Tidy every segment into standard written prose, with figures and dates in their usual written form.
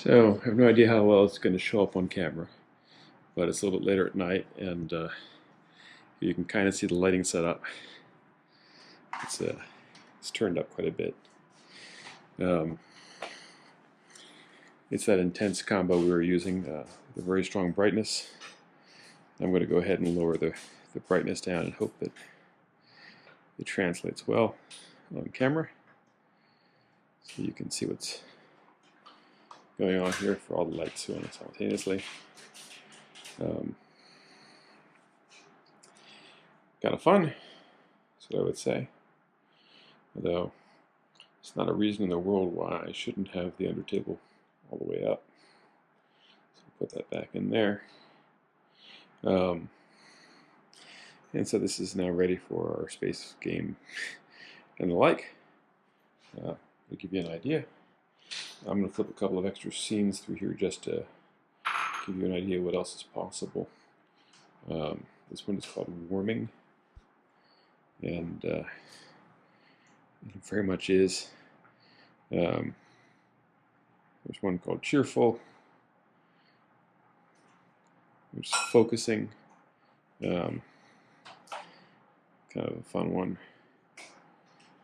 So I have no idea how well it's going to show up on camera, but it's a little bit later at night, and you can kind of see the lighting setup. It's turned up quite a bit. It's that intense combo we were using, the very strong brightness. I'm going to go ahead and lower the brightness down and hope that it translates well on camera, so you can see what's going on here for all the lights going simultaneously. Kind of fun, that's what I would say. Although it's not a reason in the world why I shouldn't have the under table all the way up. So put that back in there. And so this is now ready for our space game and the like. To give you an idea, I'm going to flip a couple of extra scenes through here just to give you an idea what else is possible. This one is called Warming, and it very much is. There's one called Cheerful, which is Focusing. Kind of a fun one.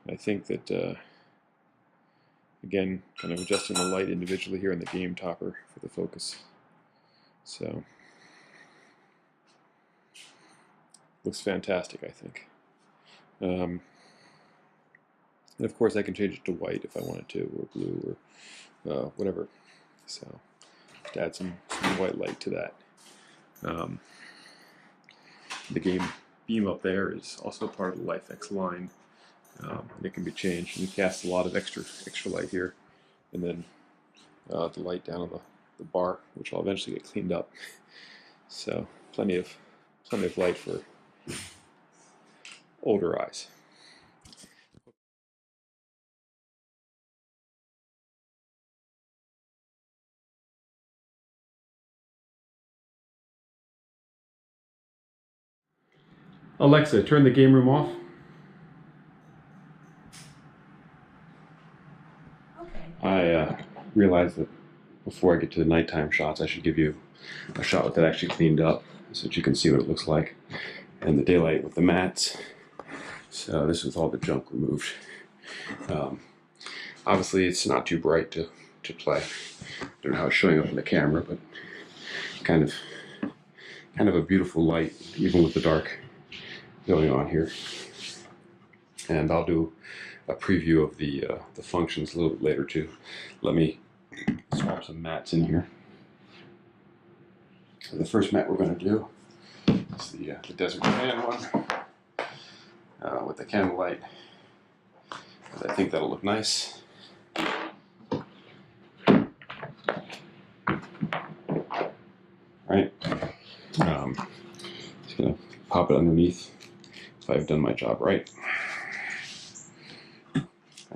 I think that, again, kind of adjusting the light individually here in the GameTopper for the focus. So, looks fantastic, I think. And of course I can change it to white if I wanted to, or blue, or whatever. So, to add some white light to that. The game beam up there is also part of the Lifx line. And it can be changed. You cast a lot of extra light here, and then the light down on the bar, which will eventually get cleaned up. So plenty of light for older eyes. Alexa, turn the game room off. I realized that before I get to the nighttime shots, I should give you a shot with it actually cleaned up so that you can see what it looks like, and the daylight with the mats. So this is with all the junk removed. Obviously it's not too bright to play. I don't know how it's showing up in the camera, but kind of a beautiful light, even with the dark going on here. And I'll do a preview of the functions a little bit later too. Let me swap some mats in here. So the first mat we're going to do is the Desert Sand one with the candlelight. I think that'll look nice. Right. Just gonna pop it underneath if I've done my job right.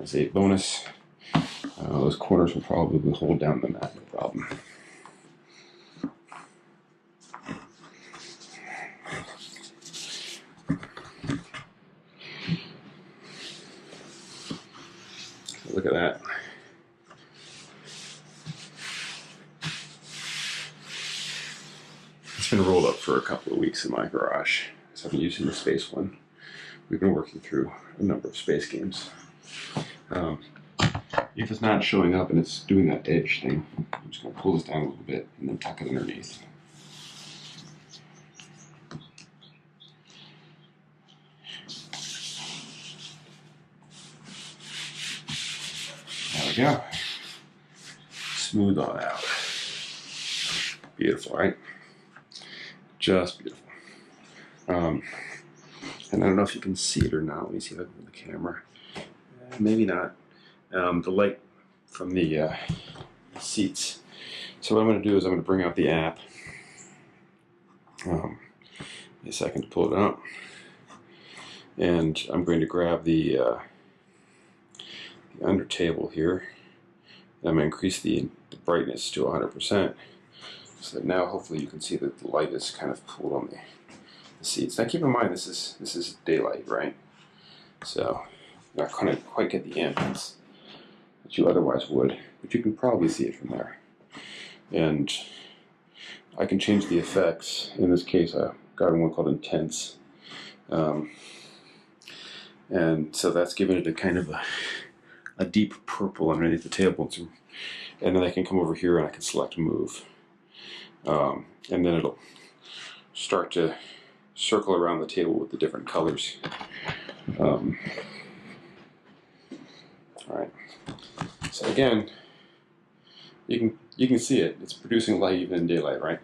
As a bonus, those corners will probably hold down the mat, no problem. Look at that. It's been rolled up for a couple of weeks in my garage, so I've been using the space one. We've been working through a number of space games. If it's not showing up and it's doing that edge thing, I'm just going to pull this down a little bit and then tuck it underneath. There we go. Smooth on out. Beautiful, right? Just beautiful. And I don't know if you can see it or not. Let me see if I can move the camera. Maybe not. The light from the seats. So what I'm going to do is I'm going to bring out the app. A second to pull it out. And I'm going to grab the under table here. I'm going to increase the brightness to 100%. So that now hopefully you can see that the light is kind of pulled on the seats. Now keep in mind this is daylight, right? So you're not going to quite get the ambience that you otherwise would, but you can probably see it from there. and I can change the effects. In this case, I got one called Intense, and so that's given it a kind of a deep purple underneath the table, and then I can come over here and I can select Move, and then it'll start to circle around the table with the different colors. All right. So again, you can see it. It's producing light even in daylight, right?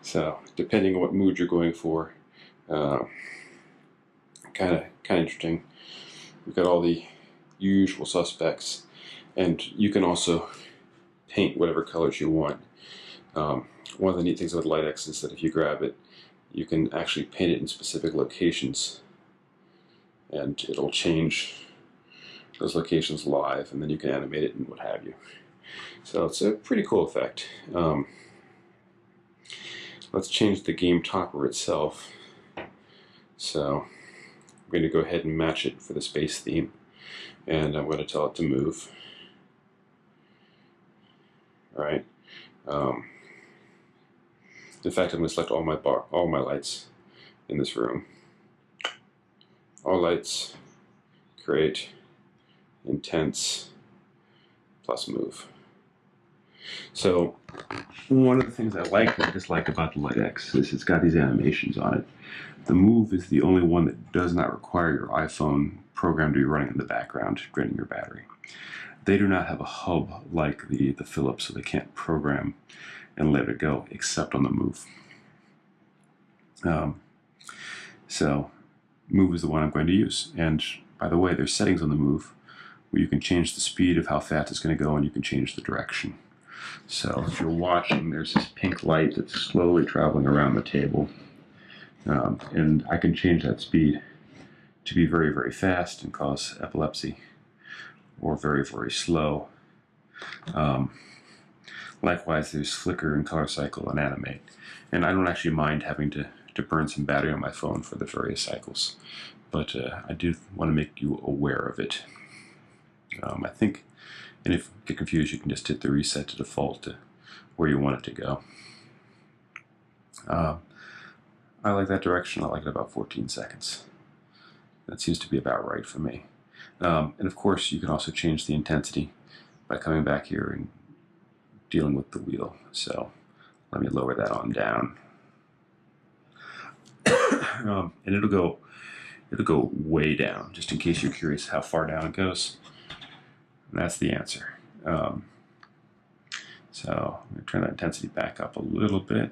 So depending on what mood you're going for, kind of interesting. We've got all the usual suspects, and you can also paint whatever colors you want. One of the neat things with Lifx is that if you grab it, you can actually paint it in specific locations, and it'll change those locations live, and then you can animate it and what have you. So it's a pretty cool effect. Let's change the GameTopper itself. So I'm going to go ahead and match it for the space theme, and I'm going to tell it to move. All right. In fact, I'm going to select all my lights in this room. All lights, create, intense, plus move. So one of the things I like and dislike about the Lifx is it's got these animations on it. The move is the only one that does not require your iPhone program to be running in the background, draining your battery. They do not have a hub like the Philips, so they can't program and let it go except on the move. So move is the one I'm going to use. And by the way, there's settings on the move where you can change the speed of how fast it's going to go, and you can change the direction. So if you're watching, there's this pink light that's slowly traveling around the table. And I can change that speed to be very, very fast and cause epilepsy, or very, very slow. Likewise, there's flicker and color cycle and animate. And I don't actually mind having to burn some battery on my phone for the various cycles, but I do want to make you aware of it. I think, and if you get confused, you can just hit the reset to default to where you want it to go. I like that direction. I like it about 14 seconds. That seems to be about right for me. And of course, you can also change the intensity by coming back here and dealing with the wheel. So let me lower that on down. And it'll go way down, just in case you're curious how far down it goes. And that's the answer. So I'm going to turn that intensity back up a little bit,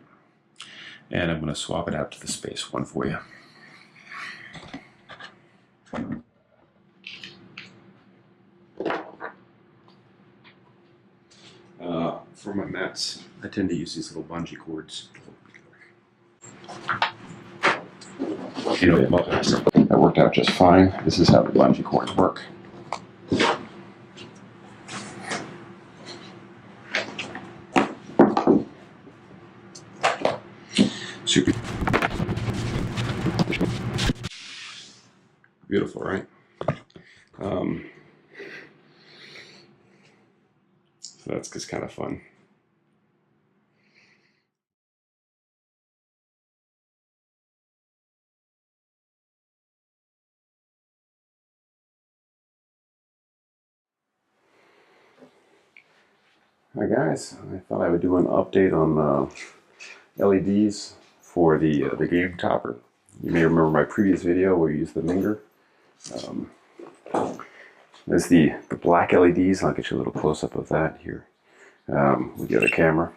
and I'm going to swap it out to the space one for you. For my mats, I tend to use these little bungee cords. You know, that worked out just fine. This is how the bungee cords work. Super beautiful, right? So that's just kind of fun. Hi guys, I thought I would do an update on LEDs for the GameTopper. You may remember my previous video where we used the Minger. There's the black LEDs. I'll get you a little close-up of that here with the other camera.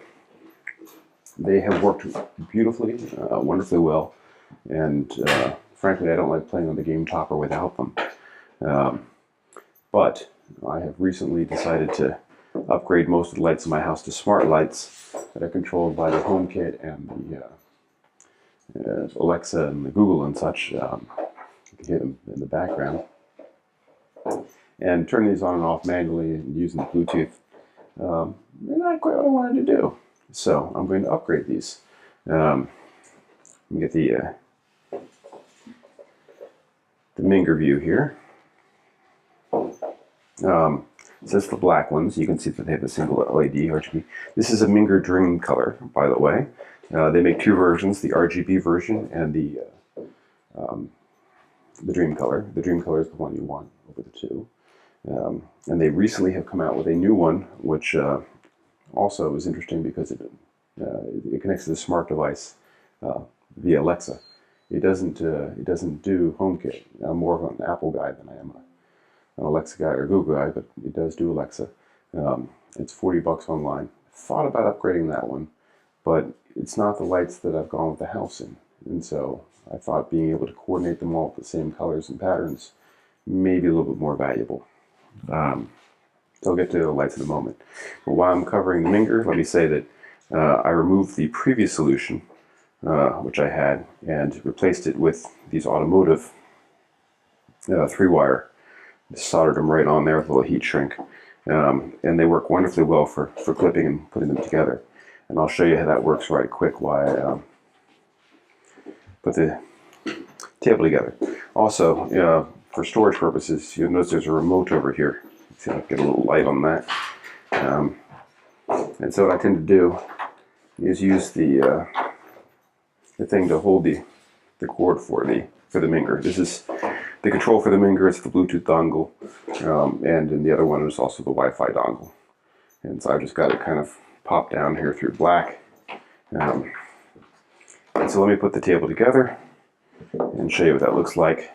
They have worked beautifully, wonderfully well, and frankly, I don't like playing on the GameTopper without them. But I have recently decided to upgrade most of the lights in my house to smart lights that are controlled by the HomeKit and the Alexa and the Google and such. You can hear them in the background. And turning these on and off manually and using the Bluetooth, not quite what I wanted to do. So I'm going to upgrade these. Let me get the Minger view here. So that's the black ones. You can see that they have a single LED RGB. This is a Minger Dream color, by the way. They make two versions, the RGB version and the Dream color. The Dream color is the one you want over the two. And they recently have come out with a new one, which also is interesting because it connects to the smart device via Alexa. It doesn't do HomeKit. I'm more of an Apple guy than I am an Alexa guy or Google guy, but it does do Alexa. It's $40 online. I thought about upgrading that one, but it's not the lights that I've gone with the house in. And so I thought being able to coordinate them all with the same colors and patterns may be a little bit more valuable. So I'll get to the lights in a moment. But while I'm covering the Minger, let me say that I removed the previous solution, which I had, and replaced it with these automotive 3-wire. Soldered them right on there with a little heat shrink. And they work wonderfully well for clipping and putting them together. And I'll show you how that works right quick while I put the table together. Also, for storage purposes, you'll notice there's a remote over here. See if I can get a little light on that. And so what I tend to do is use the thing to hold the cord for the Minger. This is the control for the Minger. It's the Bluetooth dongle, and in the other one is also the Wi-Fi dongle. And so I just got it kind of popped down here through black. And so let me put the table together and show you what that looks like.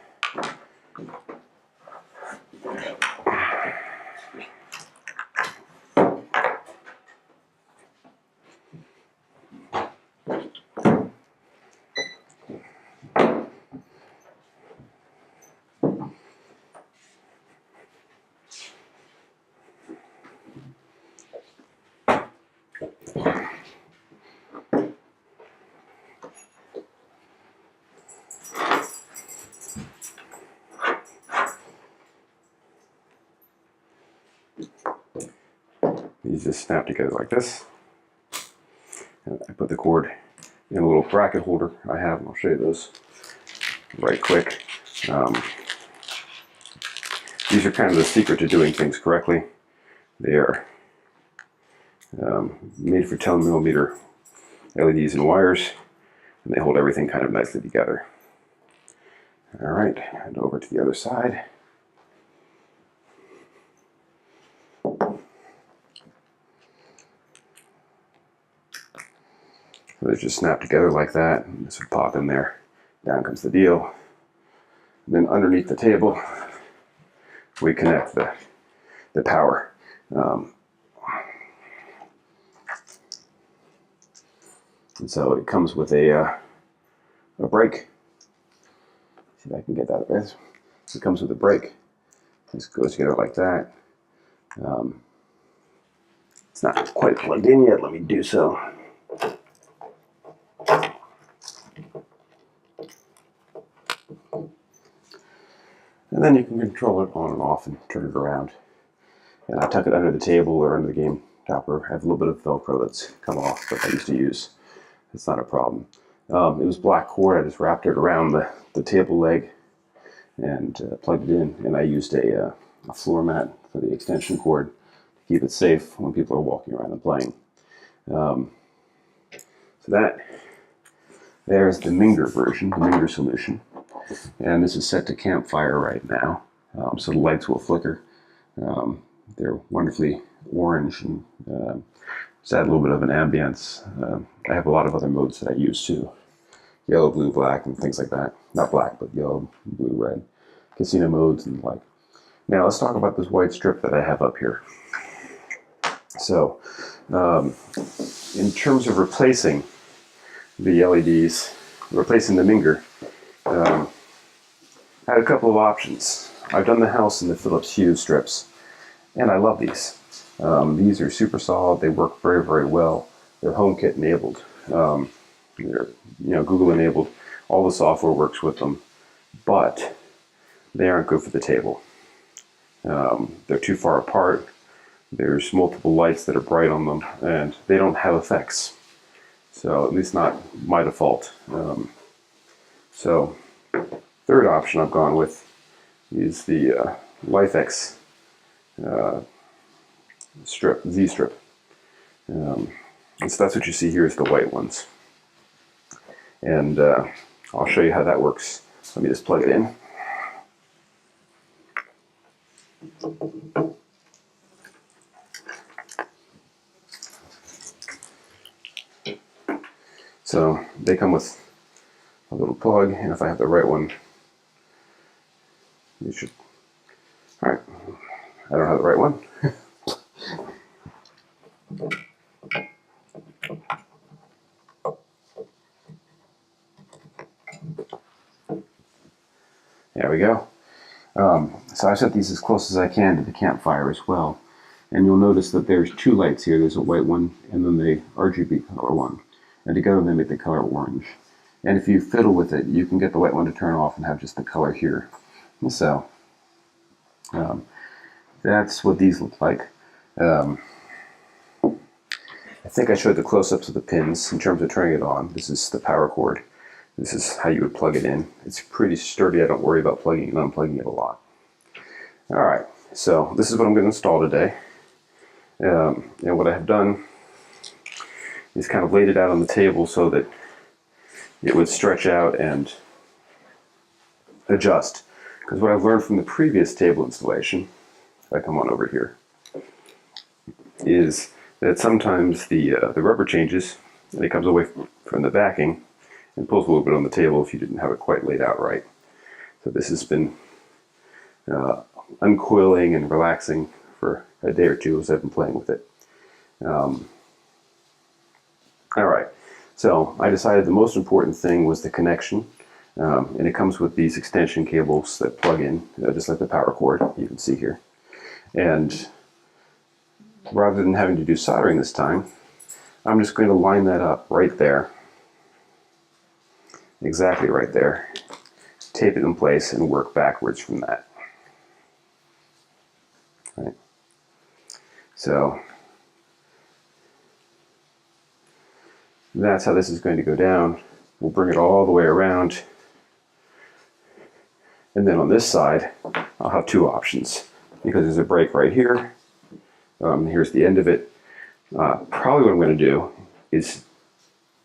These just snap together like this. And I put the cord in a little bracket holder I have, and I'll show you those right quick. These are kind of the secret to doing things correctly. They are made for 10mm LEDs and wires, and they hold everything kind of nicely together. All right, and over to the other side. So they just snap together like that, and this would pop in there. Down comes the deal. And then underneath the table, we connect the power. And so it comes with a brake. See if I can get that. It comes with a brake. This goes together like that. It's not quite plugged in yet. Let me do so. And then you can control it on and off and turn it around. And I tuck it under the table or under the GameTopper. I have a little bit of Velcro that's come off that I used to use. It's not a problem. It was black cord. I just wrapped it around the table leg and plugged it in. And I used a floor mat for the extension cord to keep it safe when people are walking around and playing. So there's the Minger version, the Minger solution. And this is set to campfire right now, so the lights will flicker. They're wonderfully orange and just add a little bit of an ambience. I have a lot of other modes that I use too. Yellow, blue, black, and things like that. Not black, but yellow, blue, red. Casino modes and the like. Now let's talk about this white strip that I have up here. So, in terms of replacing the LEDs, replacing the Minger, I had a couple of options. I've done the house in the Philips Hue strips, and I love these. These are super solid. They work very, very well. They're HomeKit enabled. They're Google enabled. All the software works with them, but they aren't good for the table. They're too far apart. There's multiple lights that are bright on them, and they don't have effects. So at least not my default. So third option I've gone with is the Lifx strip, Z strip. And so that's what you see here is the white ones. And I'll show you how that works. Let me just plug it in. So they come with a little plug, and if I have the right one, you should. All right, I don't have the right one. There we go. So I set these as close as I can to the campfire as well. And you'll notice that there's two lights here. There's a white one and then the RGB color one. And together they make the color orange. And if you fiddle with it, you can get the white one to turn off and have just the color here. And so that's what these look like. I think I showed the close-ups of the pins in terms of turning it on. This is the power cord. This is how you would plug it in. It's pretty sturdy. I don't worry about plugging and unplugging it a lot. All right, so this is what I'm going to install today. And what I have done is kind of laid it out on the table so that it would stretch out and adjust. Because what I've learned from the previous table installation, if I come on over here, is that sometimes the rubber changes and it comes away from the backing and pulls a little bit on the table if you didn't have it quite laid out right. So this has been uncoiling and relaxing for a day or two as I've been playing with it. All right, so I decided the most important thing was the connection, and it comes with these extension cables that plug in, just like the power cord you can see here. And rather than having to do soldering this time, I'm just going to line that up right there, exactly right there, tape it in place and work backwards from that. Right. So that's how this is going to go down. We'll bring it all the way around. And then on this side, I'll have two options because there's a break right here. Here's the end of it. Probably what I'm going to do is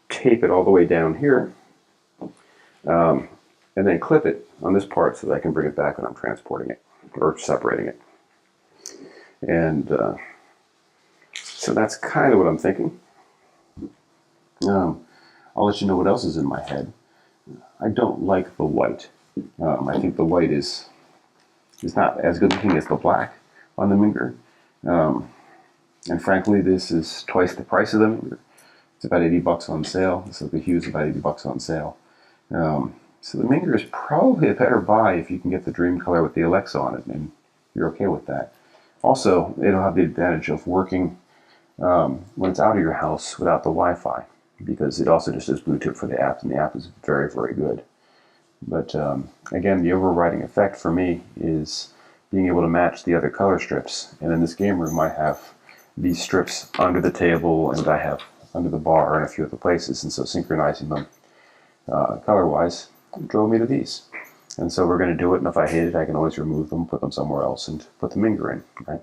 tape it all the way down here and then clip it on this part so that I can bring it back when I'm transporting it or separating it. And so that's kind of what I'm thinking. I'll let you know what else is in my head. I don't like the white. I think the white is not as good looking as the black on the Minger. And frankly, this is twice the price of the Minger. It's about 80 bucks on sale. This is the Hue's about 80 bucks on sale. So the Minger is probably a better buy if you can get the dream color with the Alexa on it and you're okay with that. Also, it'll have the advantage of working when it's out of your house without the Wi-Fi, because it also just does Bluetooth for the app, and the app is very, very good. But again, the overriding effect for me is being able to match the other color strips. And in this game room, I have these strips under the table, and I have under the bar and a few other places, and so synchronizing them color-wise drove me to these. And so we're going to do it, and if I hate it, I can always remove them, put them somewhere else, and put the Minger in, right?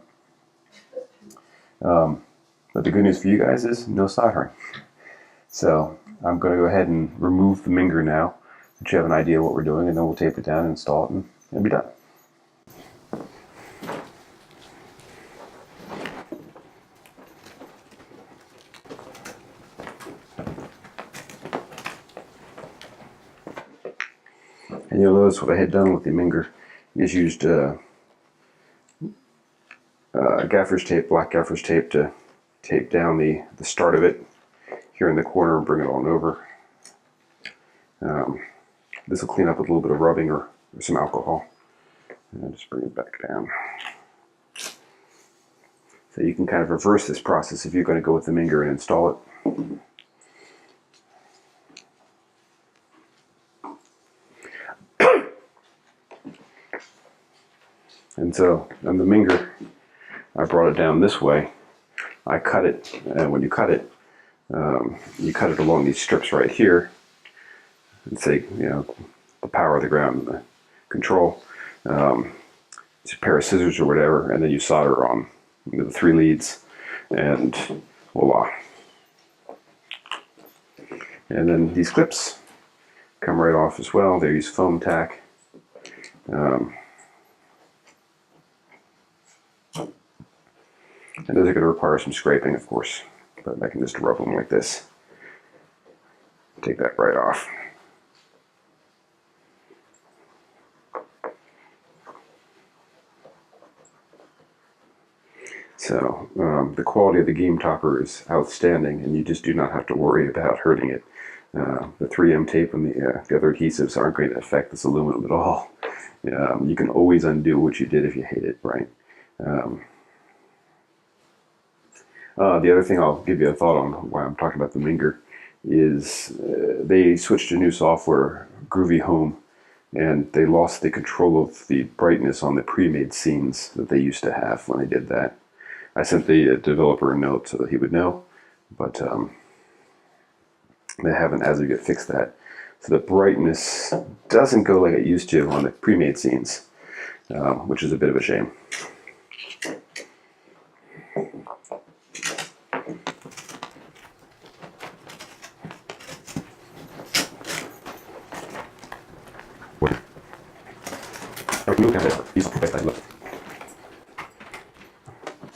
But the good news for you guys is no soldering. So I'm going to go ahead and remove the Minger now, that you have an idea of what we're doing, and then we'll tape it down and install it and be done. And you'll notice what I had done with the Minger is used gaffer's tape, black gaffer's tape, to tape down the start of it here in the corner and bring it on over. This will clean up with a little bit of rubbing or some alcohol. And just bring it back down. So you can kind of reverse this process if you're going to go with the Minger and install it. And so on the Minger, I brought it down this way. I cut it, and when you cut it along these strips right here, and say, you know, the power of the ground and the control. It's a pair of scissors or whatever, and then you solder on the 3 leads, and voila. And then these clips come right off as well. They use foam tack. And those are going to require some scraping, of course, but I can just rub them like this. Take that right off. So the quality of the GameTopper is outstanding, and you just do not have to worry about hurting it. The 3M tape and the other adhesives aren't going to affect this aluminum at all. You can always undo what you did if you hate it, right? The other thing I'll give you a thought on why I'm talking about the Minger is they switched to new software, Groovy Home, and they lost the control of the brightness on the pre-made scenes that they used to have when they did that. I sent the developer a note so that he would know, but they haven't as of yet fixed that. So the brightness doesn't go like it used to on the pre-made scenes, which is a bit of a shame.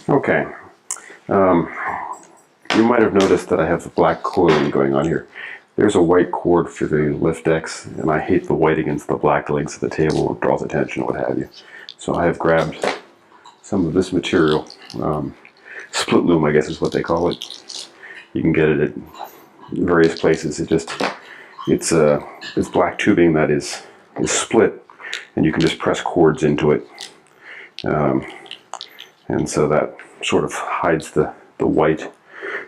Okay. You might have noticed that I have the black coiling going on here. There's a white cord for the Lifx, and I hate the white against the black legs of the table. It draws attention, what have you. So I have grabbed some of this material. Split loom, I guess is what they call it. You can get it at various places. It's black tubing that is split, and you can just press cords into it. And so that sort of hides the white,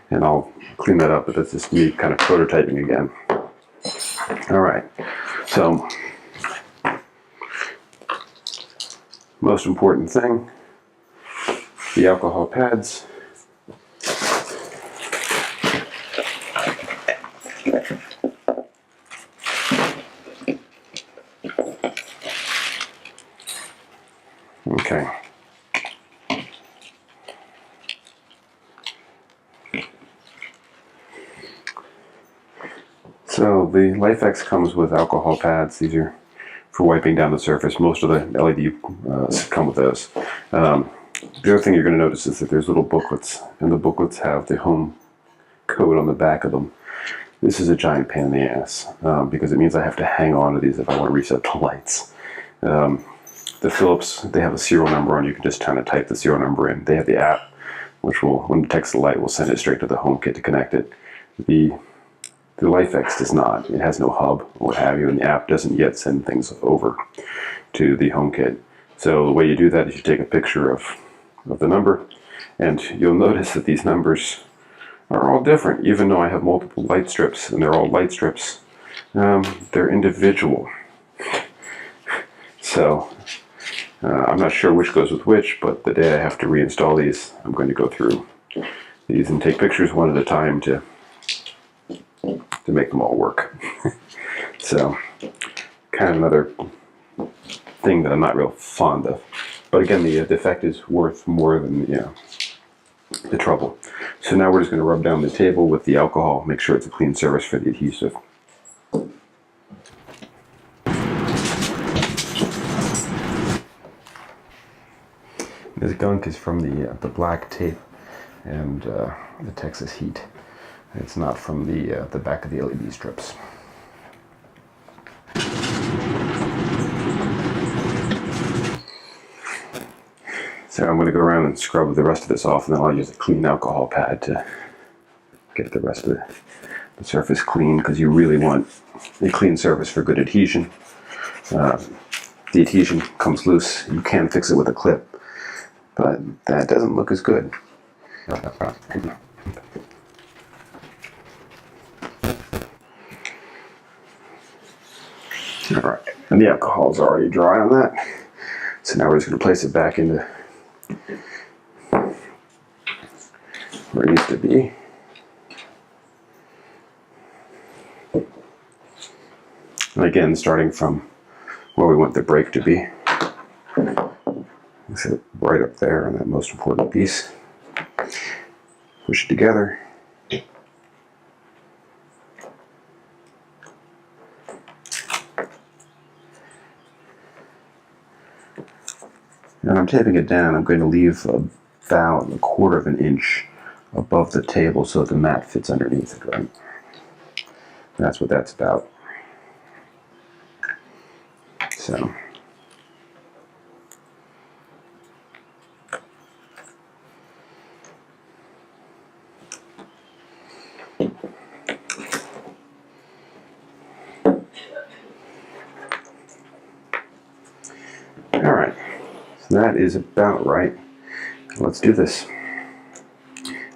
and I'll clean that up, but that's just me kind of prototyping again. All right, so most important thing, the alcohol pads. Okay. So the Lifx comes with alcohol pads. These are for wiping down the surface. Most of the LED come with those. The other thing you're going to notice is that there's little booklets, and the booklets have the home code on the back of them. This is a giant pain in the ass because it means I have to hang on to these if I want to reset the lights. The Philips, they have a serial number on. You can just kind of type the serial number in. They have the app, which will, when it detects the light, will send it straight to the home kit to connect it. The Lifx does not. It has no hub or what have you, and the app doesn't yet send things over to the home kit. So the way you do that is you take a picture of the number, and you'll notice that these numbers are all different. Even though I have multiple light strips, and they're all light strips, they're individual. So I'm not sure which goes with which, but the day I have to reinstall these, I'm going to go through these and take pictures one at a time to make them all work. So, kind of another thing that I'm not real fond of. But again, the effect is worth more than the trouble. So now we're just going to rub down the table with the alcohol, make sure it's a clean surface for the adhesive. This gunk is from the black tape and the Texas heat. It's not from the back of the LED strips. So I'm going to go around and scrub the rest of this off, and then I'll use a clean alcohol pad to get the rest of the surface clean, because you really want a clean surface for good adhesion. The adhesion comes loose. You can fix it with a clip, but that doesn't look as good. Alright, and the alcohol is already dry on that. So now we're just going to place it back into where it needs to be. And again, starting from where we want the break to be. Set it right up there on that most important piece. Push it together. And I'm taping it down. I'm going to leave about 1/4 of an inch above the table so that the mat fits underneath it, right? That's what that's about. So. Alright, so that is about right. Let's do this.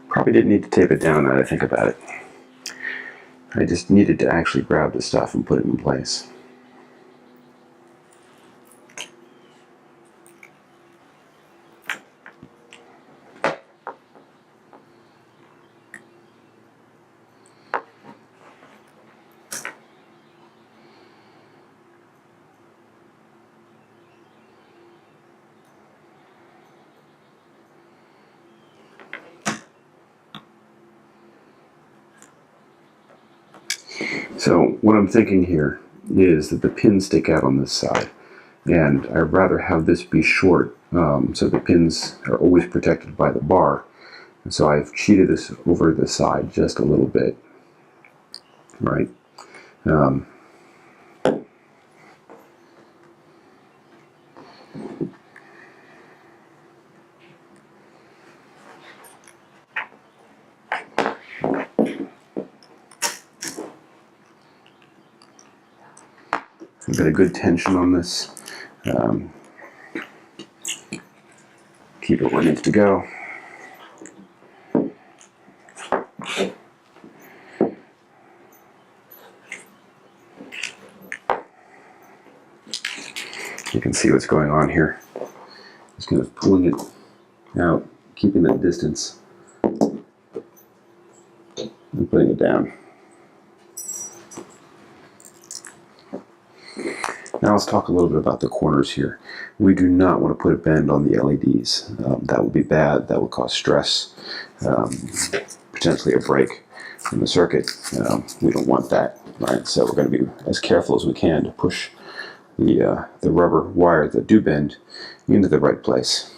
Probably didn't need to tape it down now that I think about it. I just needed to actually grab the stuff and put it in place. So what I'm thinking here is that the pins stick out on this side, and I'd rather have this be short so the pins are always protected by the bar. And so I've cheated this over the side just a little bit, right? I've got a good tension on this. Keep it where it needs to go. You can see what's going on here. Just kind of pulling it out, keeping that distance, and putting it down. Now let's talk a little bit about the corners here. We do not want to put a bend on the LEDs. That would be bad. That would cause stress, potentially a break in the circuit. We don't want that, right? So we're going to be as careful as we can to push the rubber wires that do bend into the right place.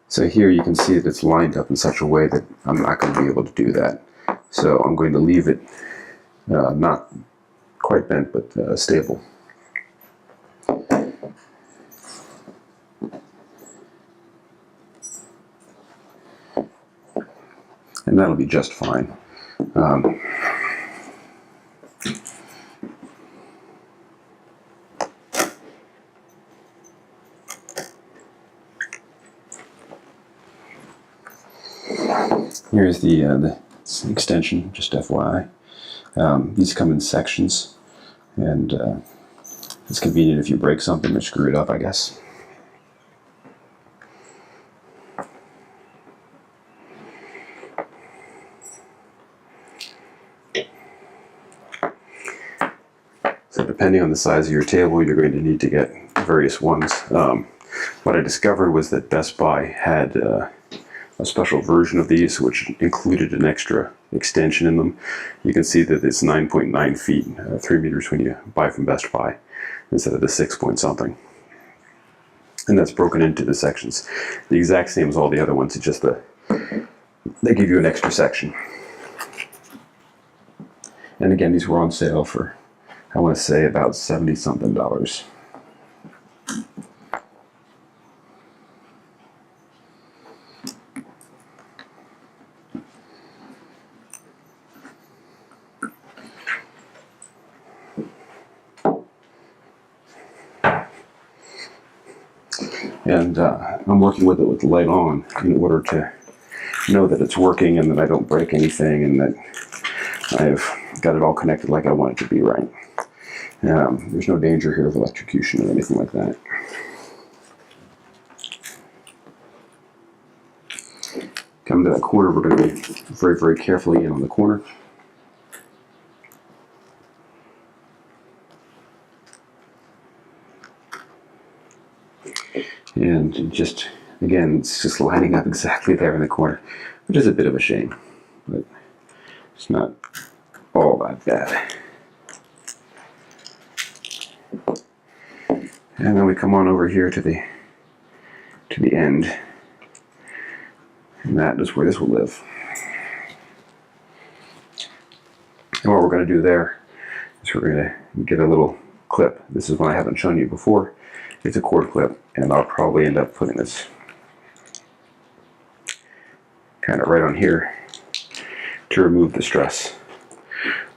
So here you can see that it's lined up in such a way that I'm not going to be able to do that. So I'm going to leave it not quite bent, but stable. And that'll be just fine. Here's the extension, just FYI. These come in sections, and it's convenient if you break something or screw it up, I guess. So depending on the size of your table, you're going to need to get various ones. What I discovered was that Best Buy had a special version of these, which included an extra extension in them. You can see that it's 9.9 feet, 3 meters when you buy from Best Buy, instead of the 6 point something. And that's broken into the sections. The exact same as all the other ones, it's just they give you an extra section. And again, these were on sale for, I want to say, about $70 something. And I'm working with it with the light on in order to know that it's working and that I don't break anything and that I've got it all connected like I want it to be, right. There's no danger here of electrocution or anything like that. Coming to that corner, we're going to be very, very carefully in on the corner. and just, again, it's just lining up exactly there in the corner, which is a bit of a shame, but it's not all that bad. And then we come on over here to the end, and that is where this will live. And what we're going to do there is we're going to get a little clip. This is one I haven't shown you before. It's a cord clip, and I'll probably end up putting this kind of right on here to remove the stress.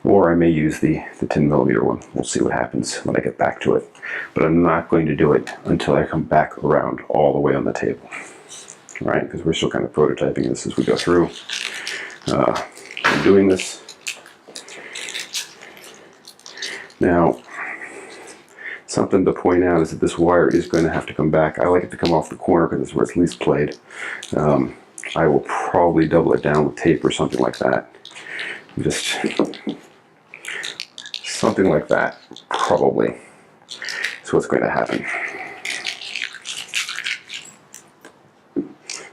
Or I may use the 10mm one. We'll see what happens when I get back to it. But I'm not going to do it until I come back around all the way on the table. Right? Because we're still kind of prototyping this as we go through. I'm doing this. Now, something to point out is that this wire is going to have to come back. I like it to come off the corner because it's where it's least played. I will probably double it down with tape or something like that. Just something like that, probably. That's what's going to happen.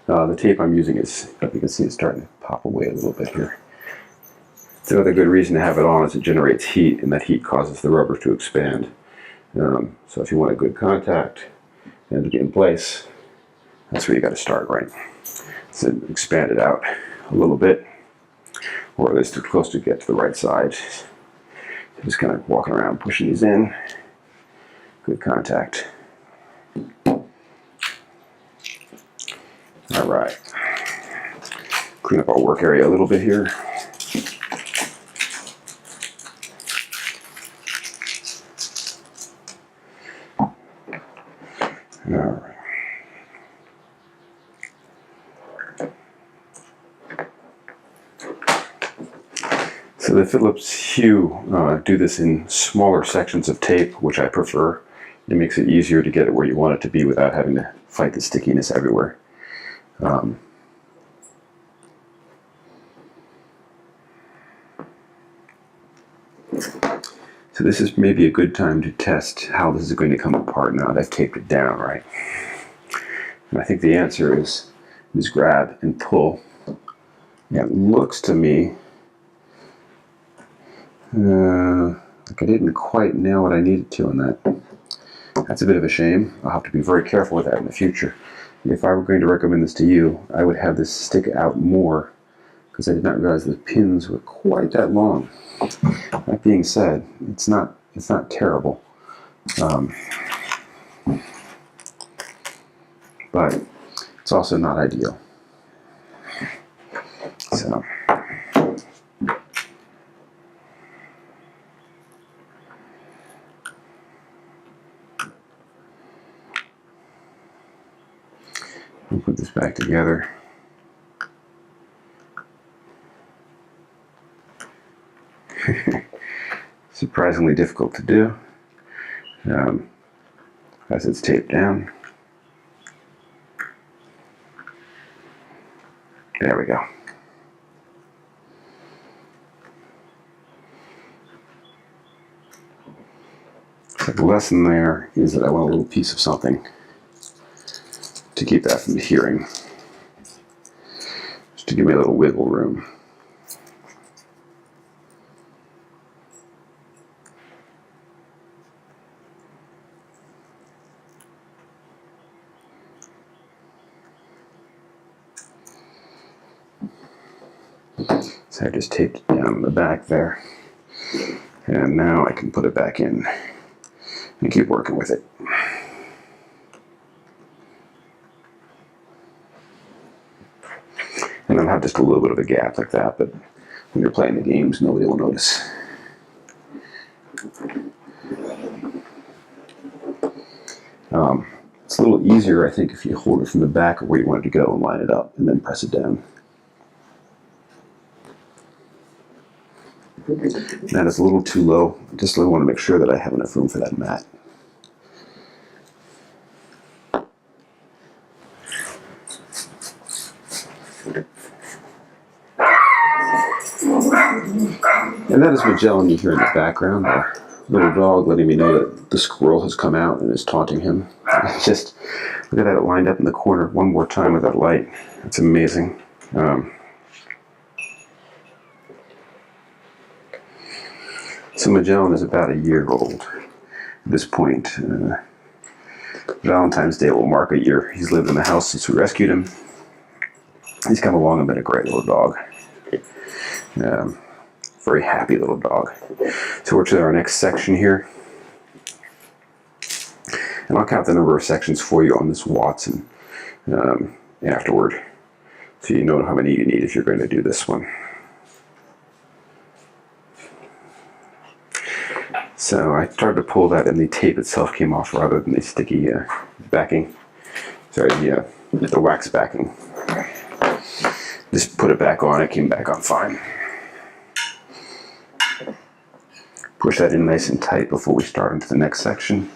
The tape I'm using is, you can see it's starting to pop away a little bit here. The other good reason to have it on is it generates heat, and that heat causes the rubber to expand. So if you want a good contact and to get in place, that's where you got to start, right? So expand it out a little bit, or at least too close to get to the right side. Just kind of walking around, pushing these in. Good contact. All right. Clean up our work area a little bit here. All right. So the Phillips Hue do this in smaller sections of tape, which I prefer. It makes it easier to get it where you want it to be without having to fight the stickiness everywhere. So this is maybe a good time to test how this is going to come apart now that I've taped it down, right? And I think the answer is grab and pull. Yeah, it looks to me like I didn't quite nail what I needed to on that. That's a bit of a shame. I'll have to be very careful with that in the future. If I were going to recommend this to you, I would have this stick out more, because I did not realize the pins were quite that long. That being said, it's not terrible, but it's also not ideal. So. We'll put this back together. Surprisingly difficult to do, as it's taped down. There we go. So the lesson there is that I want a little piece of something to keep that from adhering, just to give me a little wiggle room. So I just taped it down in the back there, and now I can put it back in and keep working with it. And I'll have just a little bit of a gap like that, but when you're playing the games, nobody will notice. It's a little easier, I think, if you hold it from the back of where you want it to go and line it up, and then press it down. That is a little too low. I just want to make sure that I have enough room for that mat. And that is Magellan you hear in the background, our little dog letting me know that the squirrel has come out and is taunting him. Just Look at that, it lined up in the corner one more time with that light. It's amazing. So Magellan is about a year old at this point. Valentine's Day will mark a year. He's lived in the house since we rescued him. He's come along and been a great little dog. Very happy little dog. So we're to our next section here. And I'll count the number of sections for you on this Watson afterward, so you know how many you need if you're going to do this one. So I started to pull that and the tape itself came off rather than the sticky backing. Sorry, the wax backing. Just put it back on, it came back on fine. Push that in nice and tight before we start into the next section.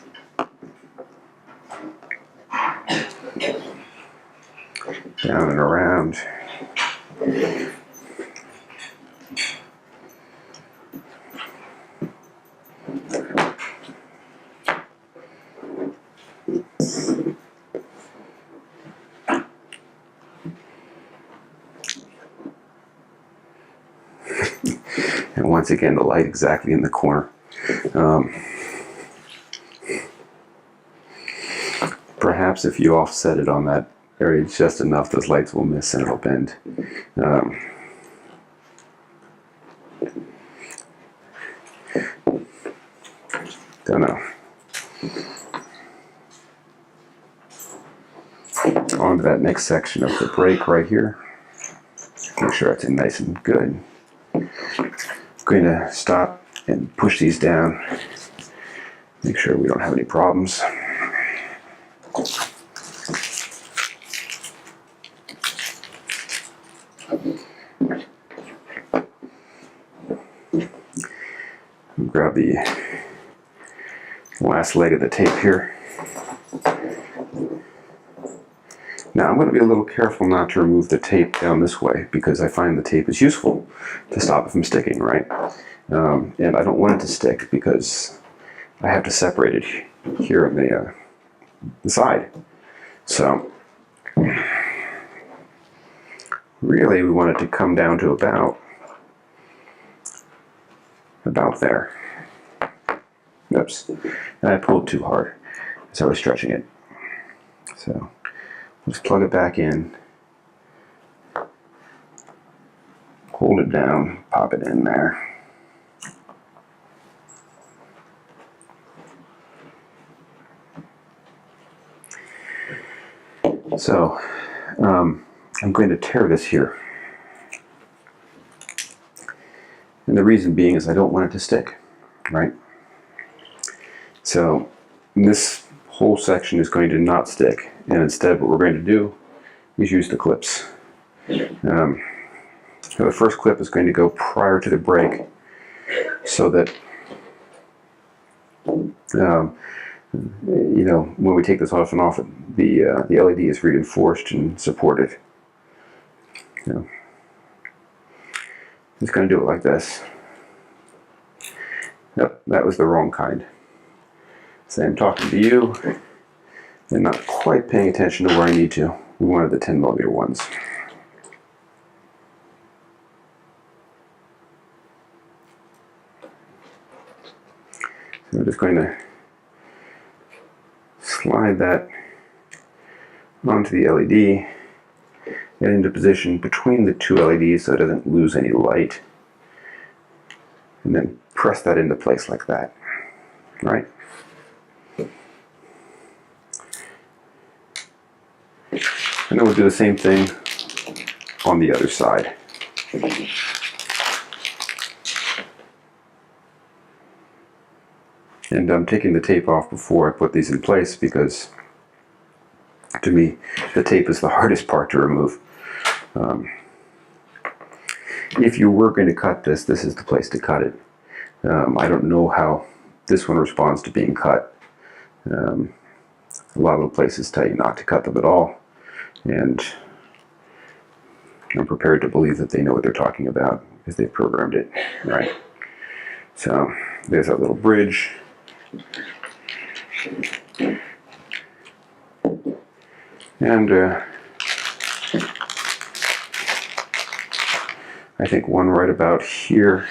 Down and around. And once again, the light exactly in the corner. Perhaps if you offset it on that area just enough, those lights will miss and it'll bend. Don't know. On to that next section of the brake right here. Make sure it's in nice and good. I'm going to stop and push these down. Make sure we don't have any problems. Grab the last leg of the tape here. Now I'm going to be a little careful not to remove the tape down this way because I find the tape is useful to stop it from sticking, right? And I don't want it to stick because I have to separate it here on the side. So really we want it to come down to about there. Oops, and I pulled too hard, so I was stretching it. So just plug it back in, hold it down, pop it in there. So I'm going to tear this here. And the reason being is I don't want it to stick, right? So this whole section is going to not stick, and instead what we're going to do is use the clips. So the first clip is going to go prior to the brake so that you know, when we take this off and off, the LED is reinforced and supported. So I'm just going to do it like this. Yep, that was the wrong kind. So I'm talking to you and not quite paying attention to where I need to. We wanted the 10mm ones. So I'm just going to slide that onto the LED, get into position between the two LEDs so it doesn't lose any light, and then press that into place like that, right? And then we'll do the same thing on the other side. And I'm taking the tape off before I put these in place because, to me, the tape is the hardest part to remove. If you were going to cut this, this is the place to cut it. I don't know how this one responds to being cut. A lot of the places tell you not to cut them at all, and I'm prepared to believe that they know what they're talking about because they've programmed it, right? So there's that little bridge. And I think one right about here,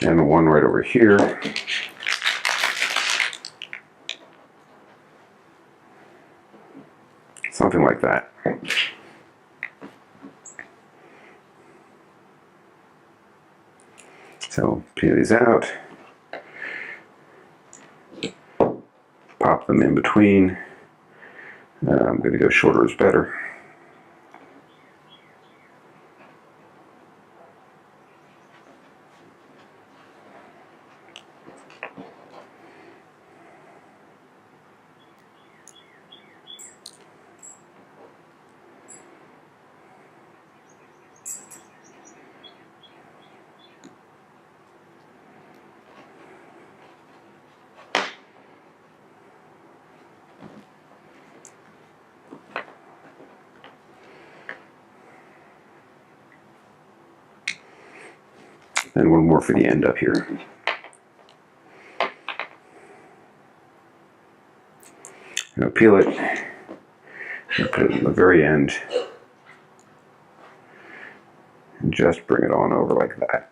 and one right over here. Something like that. So peel these out, pop them in between. I'm going to go shorter is better. And one more for the end up here. Now peel it, and put it in the very end, and just bring it on over like that.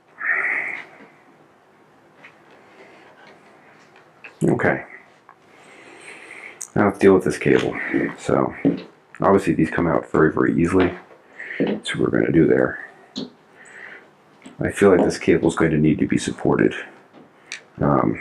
Okay. Now let's deal with this cable. So obviously these come out very, very easily. That's what we're going to do there. I feel like this cable is going to need to be supported. So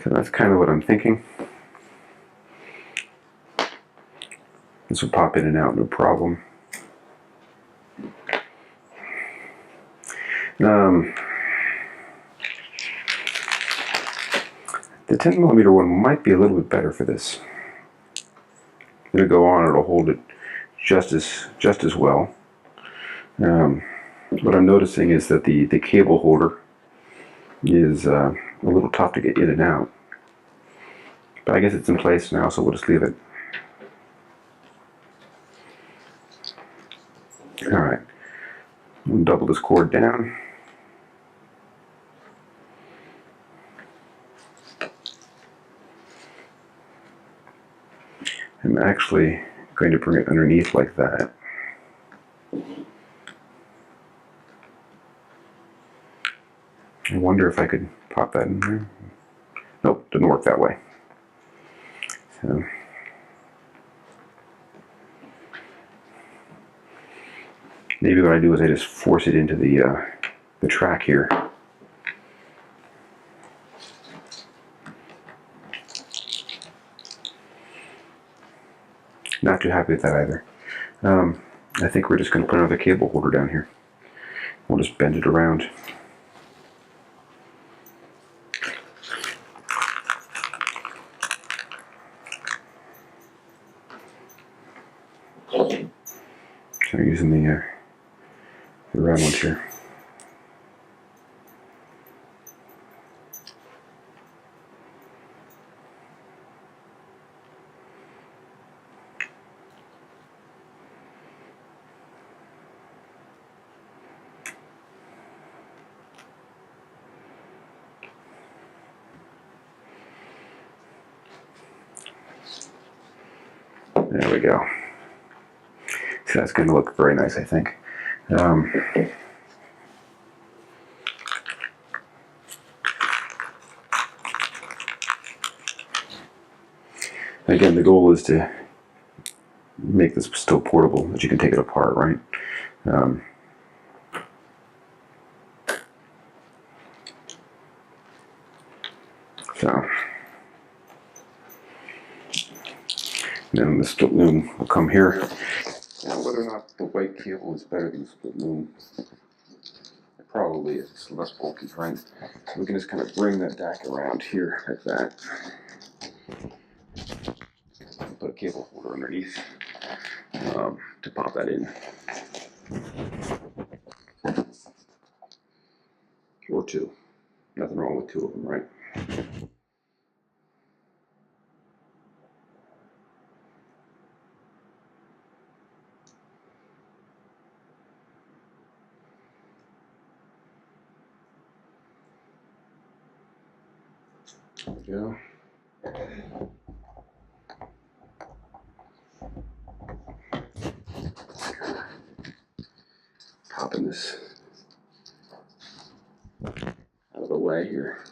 that's kind of what I'm thinking. This will pop in and out, no problem. The 10mm one might be a little bit better for this. It'll go on, it'll hold it just as well. What I'm noticing is that the cable holder is a little tough to get in and out. But I guess it's in place now, so we'll just leave it. Alright, we'll double this cord down. I'm actually going to bring it underneath like that. I wonder if I could pop that in there. Nope, didn't work that way. So maybe what I do is I just force it into the track here. Not too happy with that either. I think we're just going to put another cable holder down here. We'll just bend it around. So using the round ones here. There we go. So that's going to look very nice, I think. Again, the goal is to make this still portable, that you can take it apart, right? So then the split loom will come here. Now, whether or not the white cable is better than the split loom, it probably is. It's less bulky, right? So we can just kind of bring that back around here like that. Put a cable holder underneath to pop that in. Or two. Nothing wrong with two of them, right? we go. Popping this out of the way here.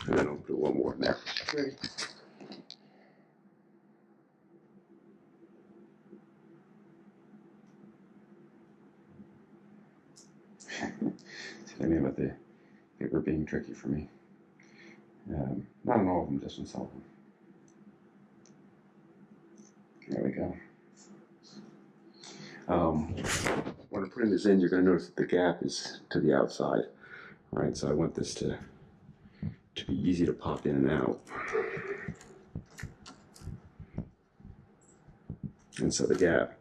And then I'll put one more in there. Ready. See what I mean about the paper being tricky for me. Not on all of them, just on some of them. There we go. When I'm putting this in, you're going to notice that the gap is to the outside. All right, so I want this to be easy to pop in and out. And so the gap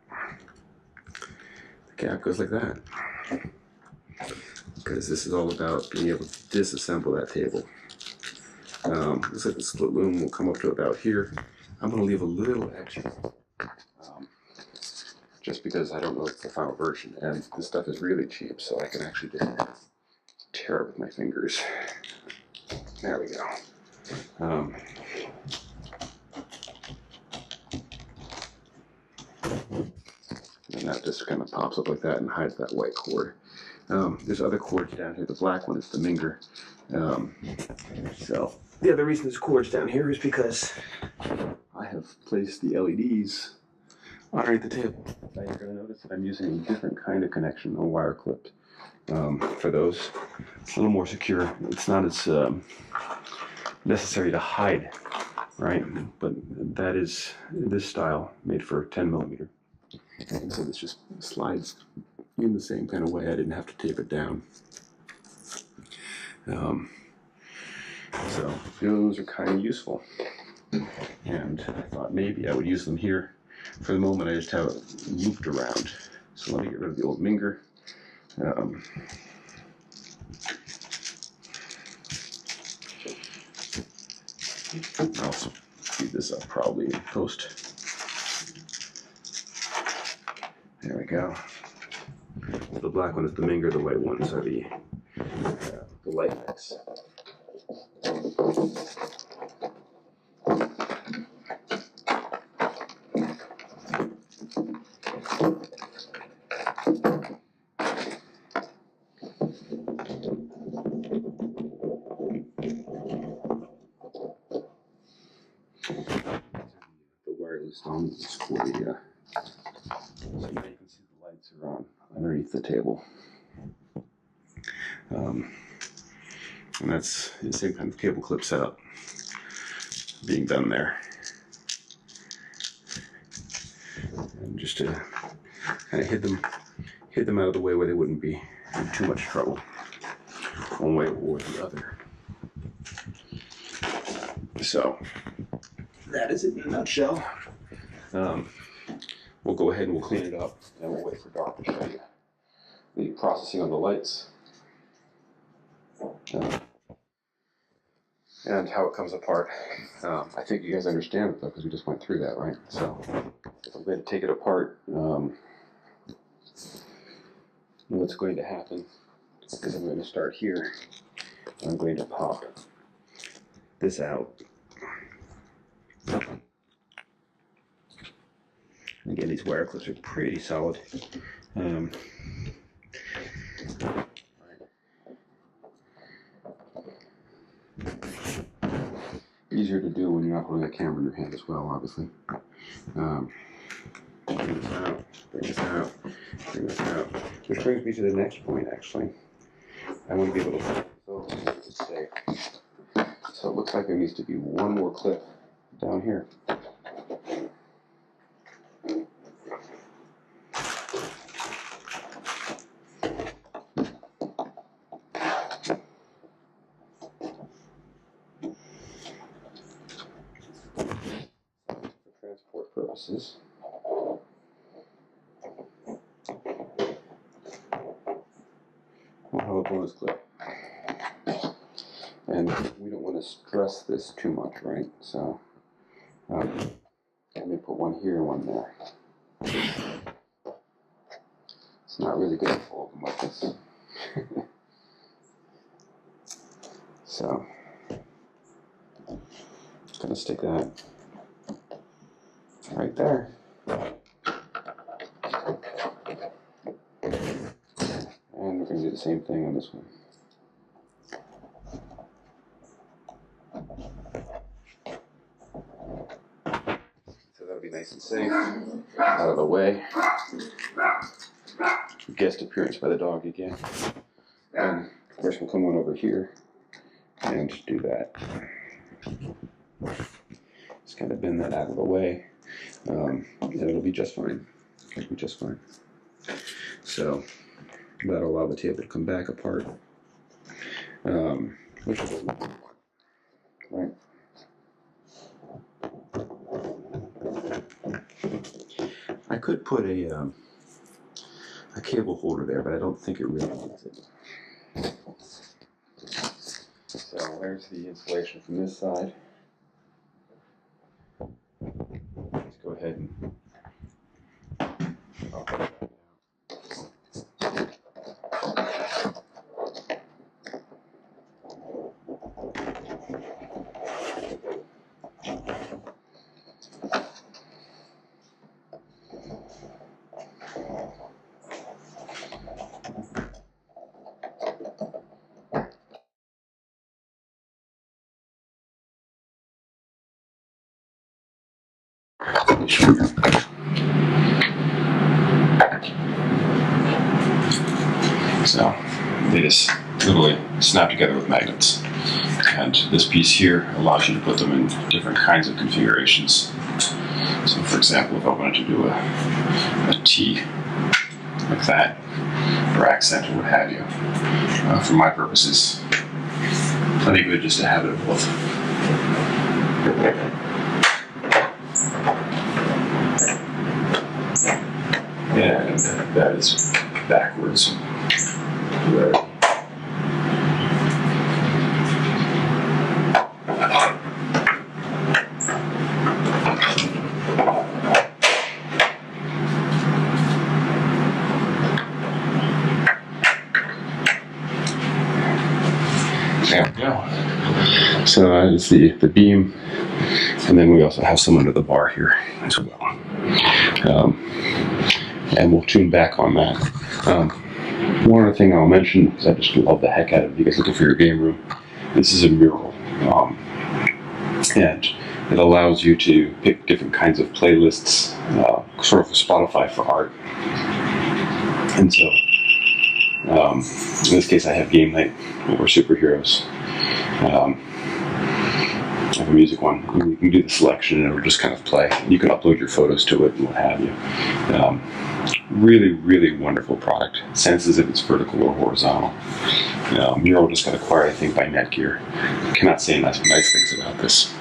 goes like that. Because this is all about being able to disassemble that table. Looks like the split loom will come up to about here. I'm going to leave a little extra. Just because I don't know if it's the final version, and this stuff is really cheap, so I can actually just tear it with my fingers. There we go. And that just kind of pops up like that and hides that white cord. There's other cords down here. The black one is the Minger. So the other reason there's cords down here is because I have placed the LEDs underneath the table. Now you're going to notice that I'm using a different kind of connection, a wire clipped. For those, it's a little more secure. It's not as necessary to hide, right? But that is this style made for 10 millimeter. And so this just slides in the same kind of way. I didn't have to tape it down. So those are kind of useful. And I thought maybe I would use them here. For the moment, I just have it looped around. So let me get rid of the old Minger. I'll speed this up probably in post. There we go. The black one is the Minger, the white ones are the Lifx. The wireless dongles for the so now you can see the lights are on underneath the table. And that's the same kind of cable clip setup being done there. And just to kind of hid them out of the way where they wouldn't be in too much trouble, one way or the other. So that is it in a nutshell. We'll go ahead and we'll clean it up, and we'll wait for Doc to show you the processing on the lights and how it comes apart. I think you guys understand it though, because we just went through that, right? So if I'm going to take it apart, what's going to happen is I'm going to start here. I'm going to pop this out. Again, these wire clips are pretty solid. Easier to do when you're not holding a camera in your hand as well, obviously. Bring this out, bring this out, bring this out. Which brings me to the next point, actually. I want to be able to put this over to stay. So it looks like there needs to be one more clip down here. For transport purposes, we'll have a bonus clip. And we don't want to stress this too much, right? So let me put one here and one there. It's not really good to fold them like this. So, gonna stick that right there. And we're gonna do the same thing on this one. So that'll be nice and safe, out of the way. Guest appearance by the dog again. And of course we'll come on over here and just do that. Just kind of bend that out of the way. And it'll be just fine. It'll be just fine. So that'll allow the table to come back apart. Which is what we want, right? I could put a cable holder there, but I don't think it really needs it. So there's the installation from this side. Let's go ahead and so they just literally snap together with magnets. And this piece here allows you to put them in different kinds of configurations. So for example, if I wanted to do a T like that, or accent or what have you, for my purposes, plenty good just to have it both. And that is backwards. Right. There we go. So it's the beam, and then we also have some under the bar here as well. And we'll tune back on that. One other thing I'll mention, because I just love the heck out of it, you guys looking for your game room, this is a mural. And it allows you to pick different kinds of playlists, sort of Spotify for art. And so, in this case I have Game Night or Superheroes. I have a music one, and you can do the selection and it'll just kind of play. You can upload your photos to it and what have you. Really, really wonderful product. It senses if it's vertical or horizontal. Mural just got acquired, I think, by Netgear. Cannot say enough nice things about this.